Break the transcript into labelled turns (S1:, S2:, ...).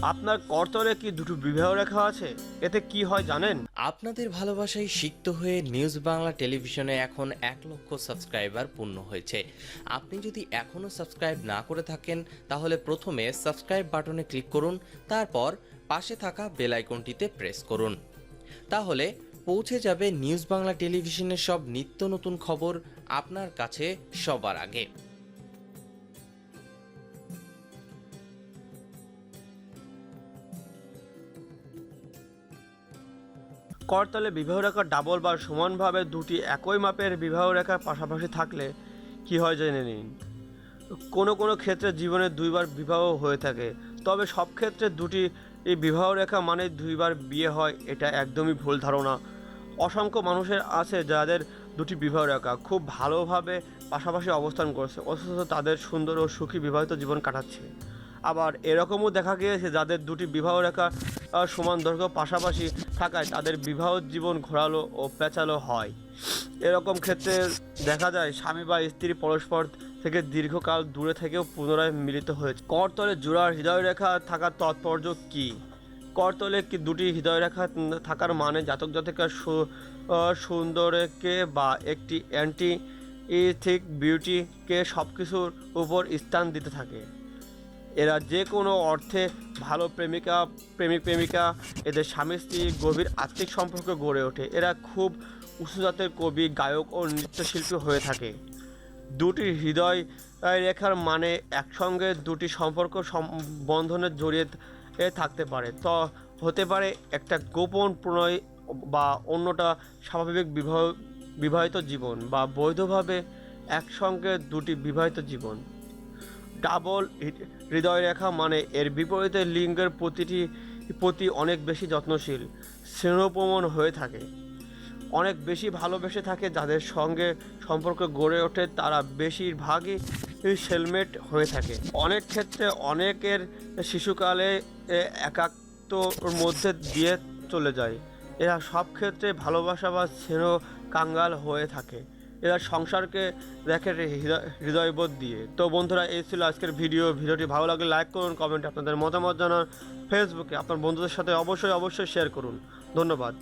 S1: আপনার করতলে কি দুটো বিবাহ রেখা আছে? এতে কি হয় জানেন?
S2: আপনাদের ভালোবাসায় সিক্ত হয়ে নিউজ বাংলা টেলিভিশনে এখন 1 লক্ষ সাবস্ক্রাইবার পূর্ণ হয়েছে। আপনি যদি এখনও সাবস্ক্রাইব না করে থাকেন তাহলে প্রথমে সাবস্ক্রাইব বাটনে ক্লিক করুন, তারপর পাশে থাকা বেল আইকনটিতে প্রেস করুন। তাহলে পৌঁছে যাবে নিউজ বাংলা টেলিভিশনের সব নিত্য নতুন খবর আপনার কাছে সবার আগে।
S1: করতলে বিবাহ রেখা ডাবল বা সমানভাবে দুটি একই মাপের বিবাহ রেখার পাশাপাশি থাকলে কি হয় জেনে নিন। কোনো কোনো ক্ষেত্রে জীবনে দুইবার বিবাহ হয়ে থাকে, তবে সব ক্ষেত্রে দুটি এই বিবাহ রেখা মানে দুইবার বিয়ে হয় এটা একদমই ভুল ধারণা। অসংখ্য মানুষের আছে যাদের দুটি বিবাহ রেখা খুব ভালোভাবে পাশাপাশি অবস্থান করছে, অথচ তাদের সুন্দর ও সুখী বিবাহিত জীবন কাটাচ্ছে। আবার এরকমও দেখা গিয়েছে যাদের দুটি বিবাহ রেখা সমান দৈর্ঘ্য পাশাপাশি থাকায় তাদের বিবাহ জীবন ঘোরালো ও পেঁচালো হয়। এরকম ক্ষেত্রে দেখা যায় স্বামী বা স্ত্রী পরস্পর থেকে দীর্ঘকাল দূরে থেকেও পুনরায় মিলিত হয়েছে। করতলে জোড়ার হৃদয় রেখা থাকার তাৎপর্য কী? করতলে কি দুটি হৃদয় রেখা থাকার মানে জাতক জাতিকার সৌন্দর্যকে বা একটি অ্যান্টি ইথিক বিউটিকে সব কিছুর উপর স্থান দিতে থাকে। এরা যে কোনো অর্থে ভালো প্রেমিকা, এদের স্বামী স্ত্রী গভীর আত্মিক সম্পর্ক গড়ে ওঠে। এরা খুব উঁচু জাতের কবি, গায়ক ও নৃত্যশিল্পী হয়ে থাকে। দুটি হৃদয় রেখার মানে একসঙ্গে দুটি সম্পর্ক বন্ধনে জড়িয়ে থাকতে পারে। তো হতে পারে একটা গোপন প্রণয় বা অন্যটা স্বাভাবিক বিবাহিত জীবন বা বৈধভাবে একসঙ্গে দুটি বিবাহিত জীবন। ডাবল হৃদয় রেখা মানে এর বিপরীতে লিঙ্গের প্রতি অনেক বেশি যত্নশীল, স্নেহপ্রবণ হয়ে থাকে, অনেক বেশি ভালোবেসে থাকে। যাদের সঙ্গে সম্পর্ক গড়ে ওঠে তারা বেশিরভাগই সেলমেট হয়ে থাকে। অনেক ক্ষেত্রে অনেকের শিশুকালে একাত্মর মধ্যে দিয়ে চলে যায়। এরা সব ক্ষেত্রে ভালোবাসা বা স্নেহ কাঙ্গাল হয়ে থাকে। এরা সংসারকে দেখে হৃদয়বোধ দিয়ে। তো বন্ধুরা, এই ছিল আজকের ভিডিওটি ভালো লাগলে লাইক করুন, কমেন্টে আপনাদের মতামত জানান, ফেসবুকে আপনার বন্ধুদের সাথে অবশ্যই শেয়ার করুন। ধন্যবাদ।